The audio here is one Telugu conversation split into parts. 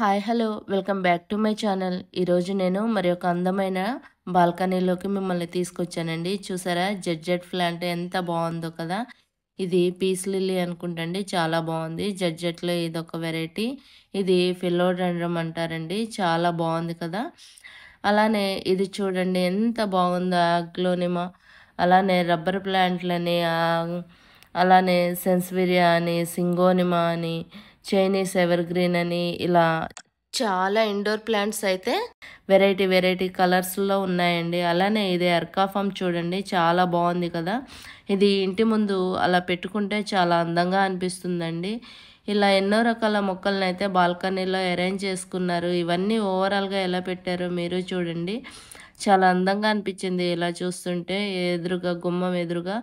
Hi hello welcome back to my channel. ఈరోజు నేను మరి ఒక అందమైన బాల్కనీలోకి మిమ్మల్ని తీసుకొచ్చానండి. చూసారా జడ్జెట్ ప్లాంట్ ఎంత బాగుందో కదా. ఇది పీస్ లిల్లీ అనుకుంటండి, చాలా బాగుంది. జడ్జెట్లో ఇదొక వెరైటీ. ఇది ఫిలోడెండ్రమ్ అంటారండి, చాలా బాగుంది కదా. అలానే ఇది చూడండి ఎంత బాగుందో ఆగ్లోనిమా. అలానే రబ్బర్ ప్లాంట్లని అలానే సెన్స్విరియా అని, సింగోనిమా అని, చైనీస్ ఎవర్ గ్రీన్ అని, ఇలా చాలా ఇండోర్ ప్లాంట్స్ అయితే వెరైటీ వెరైటీ కలర్స్లో ఉన్నాయండి. అలానే ఇది ఎర్కాఫామ్ చూడండి, చాలా బాగుంది కదా. ఇది ఇంటి ముందు అలా పెట్టుకుంటే చాలా అందంగా అనిపిస్తుందండి. ఇలా ఎన్నో రకాల మొక్కలను అయితే బాల్కనీలో అరేంజ్ చేసుకున్నారు. ఇవన్నీ ఓవరాల్గా ఎలా పెట్టారో మీరు చూడండి, చాలా అందంగా అనిపించింది ఇలా చూస్తుంటే. ఎదురుగా గుమ్మం ఎదురుగా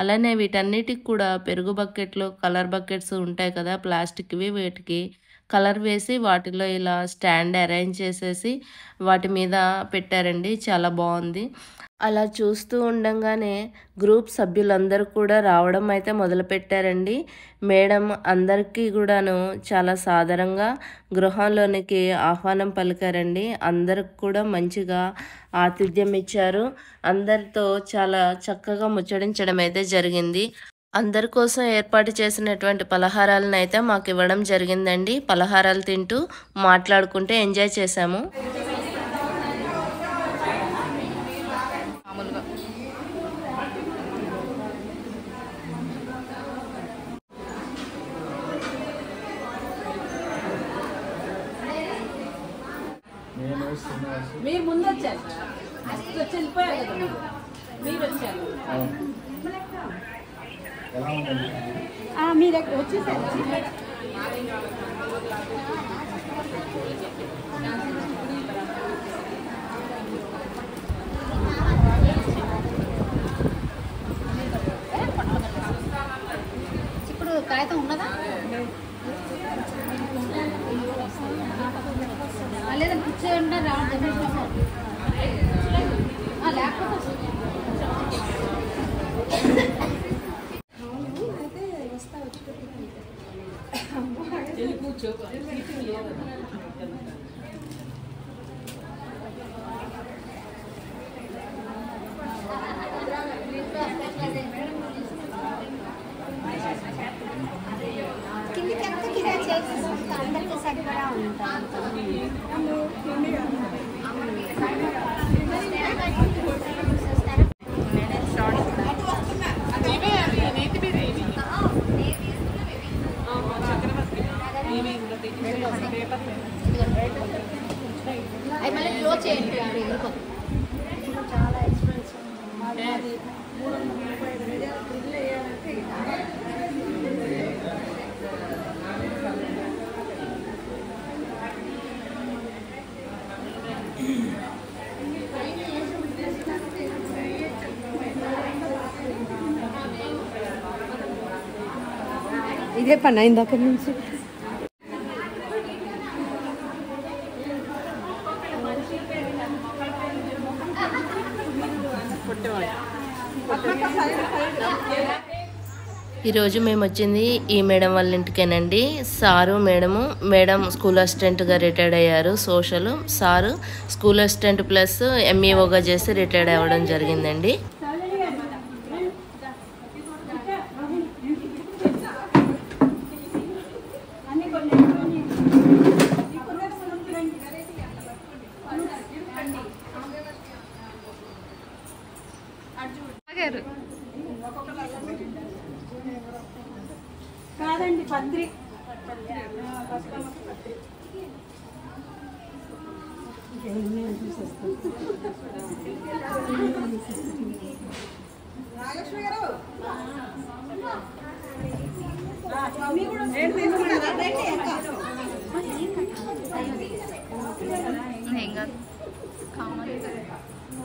అలానే వీటన్నిటికి కూడా పెరుగు బకెట్లు, కలర్ బకెట్స్ ఉంటాయి కదా ప్లాస్టిక్వి, వీటికి కలర్ వేసి వాటిలో ఇలా స్టాండ్ అరేంజ్ చేసేసి వాటి మీద పెట్టారండి, చాలా బాగుంది. అలా చూస్తూ ఉండంగానే గ్రూప్ సభ్యులందరూ కూడా రావడం అయితే మొదలుపెట్టారండి. మేడం అందరికీ కూడాను చాలా సాదరంగా గృహంలోనికి ఆహ్వానం పలికారండి. అందరికి కూడా మంచిగా ఆతిథ్యం ఇచ్చారు. అందరితో చాలా చక్కగా ముచ్చడించడం అయితే జరిగింది. అందరి కోసం ఏర్పాటు చేసినటువంటి పలహారాలను అయితే మాకు ఇవ్వడం జరిగిందండి. పలహారాలు తింటూ మాట్లాడుకుంటే ఎంజాయ్ చేశాము. మీరు ముందు వచ్చారు సార్, ఫస్ట్ వచ్చి వెళ్ళిపోయారు కదా మీరు వచ్చారు. మీ దగ్గర వచ్చేసారు. ఇప్పుడు కాగితం ఉన్నదా లేదంటే కూర్చోండి లేకపోతే కూర్చో. అందరికీ సరిపడా ఉంటాను. అది మళ్ళీ క్లోజ్ చేయండి. చాలా ఎక్స్పెన్సివ్. ఇదే పని అయింది అక్కడి నుంచి. ఈరోజు మేము వచ్చింది ఈ మేడం వాళ్ళ ఇంటికేనండి. సారు మేడం స్కూల్ అసిస్టెంట్గా రిటైర్డ్ అయ్యారు. Social sir school assistant plus ఎంఈఓగా చేసి రిటైర్డ్ అవ్వడం జరిగిందండి. కాదండి పత్రి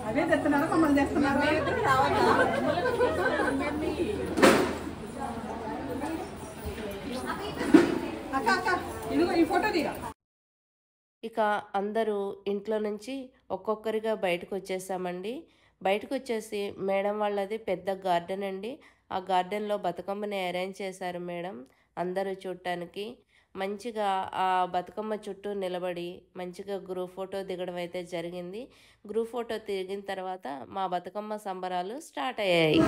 అదే తెస్తున్నారా మమ్మల్ని తెస్తున్నారా? ఇక అందరూ ఇంట్లో నుంచి ఒక్కొక్కరిగా బయటకు వచ్చేసామండి. బయటకు వచ్చేసి మేడం వాళ్ళది పెద్ద గార్డెన్ అండి. ఆ గార్డెన్లో బతుకమ్మని అరేంజ్ చేశారు మేడం అందరూ చూడటానికి. మంచిగా ఆ బతుకమ్మ చుట్టూ నిలబడి మంచిగా గ్రూప్ ఫోటో దిగడం అయితే జరిగింది. గ్రూప్ ఫోటో దిగిన తర్వాత మా బతుకమ్మ సంబరాలు స్టార్ట్ అయ్యాయి.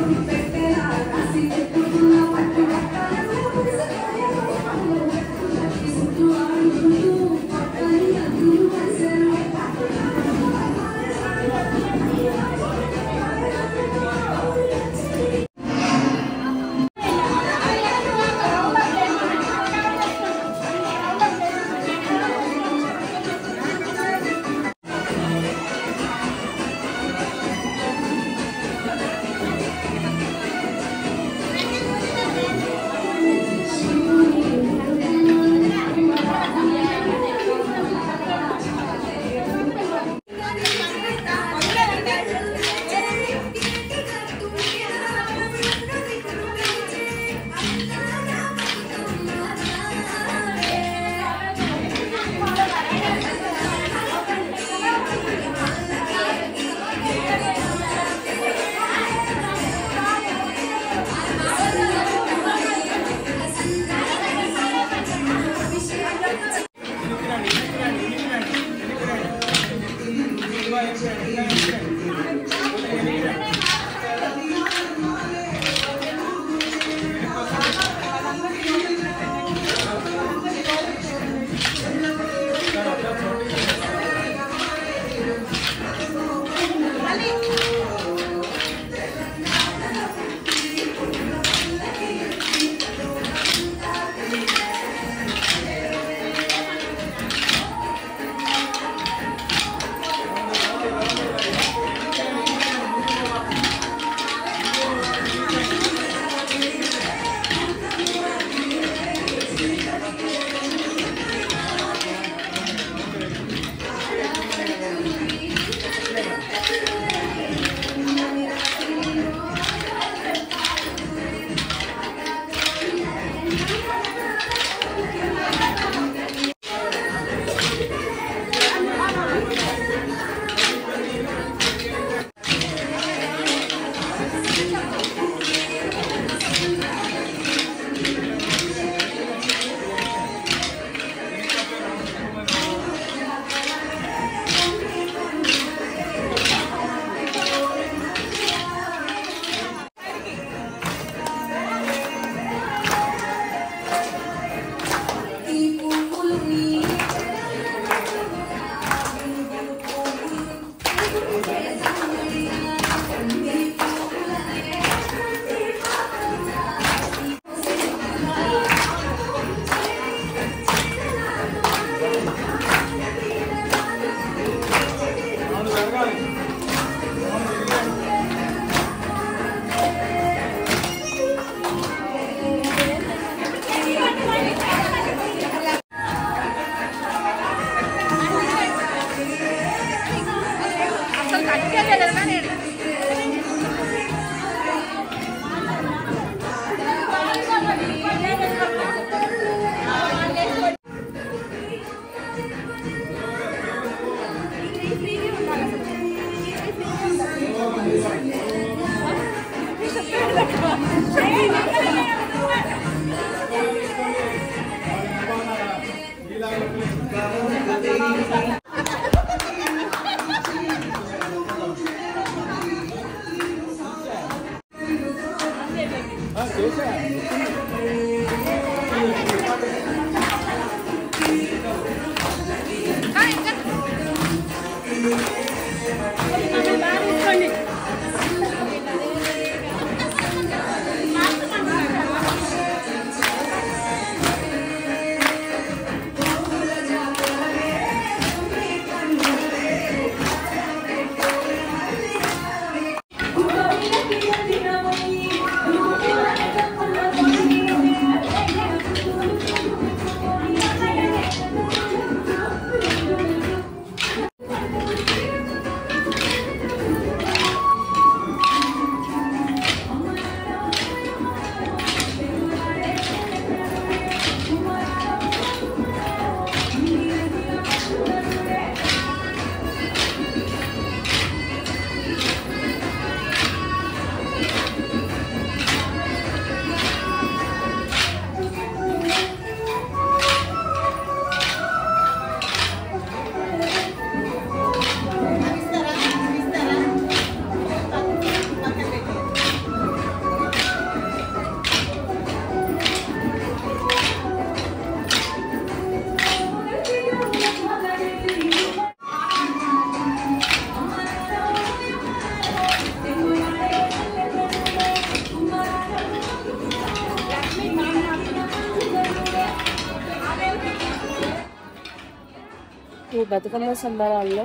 ఈ బతుకమ్మ సంబరాల్లో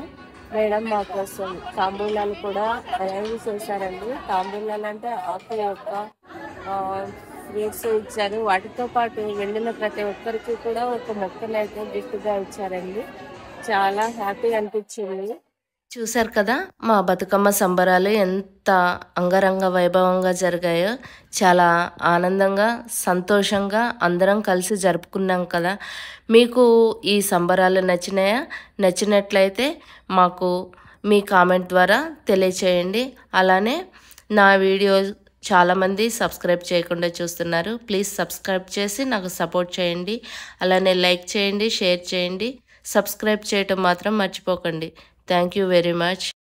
మేడం మా కోసం తాంబూలాలు కూడా అరేంజ్ చేశారండి. తాంబూలాలు అంటే ఆకు యొక్క ఫ్రూట్స్ ఇచ్చారు. వాటితో పాటు వెళ్ళిన ప్రతి ఒక్కరికి కూడా ఒక మొక్కలు అయితే గిఫ్ట్గా ఇచ్చారండి. చాలా హ్యాపీ అనిపించింది. చూశారు కదా మా బతుకమ్మ సంబరాలు ఎంత అంగరంగ వైభవంగా జరిగాయో. చాలా ఆనందంగా సంతోషంగా అందరం కలిసి జరుపుకున్నాం కదా. మీకు ఈ సంబరాలు నచ్చినాయా? నచ్చినట్లయితే మాకు మీ కామెంట్ ద్వారా తెలియచేయండి. అలానే నా వీడియో చాలామంది సబ్స్క్రైబ్ చేయకుండా చూస్తున్నారు. ప్లీజ్ సబ్స్క్రైబ్ చేసి నాకు సపోర్ట్ చేయండి. అలానే లైక్ చేయండి, షేర్ చేయండి, సబ్స్క్రైబ్ చేయటం మాత్రం మర్చిపోకండి. Thank you very much.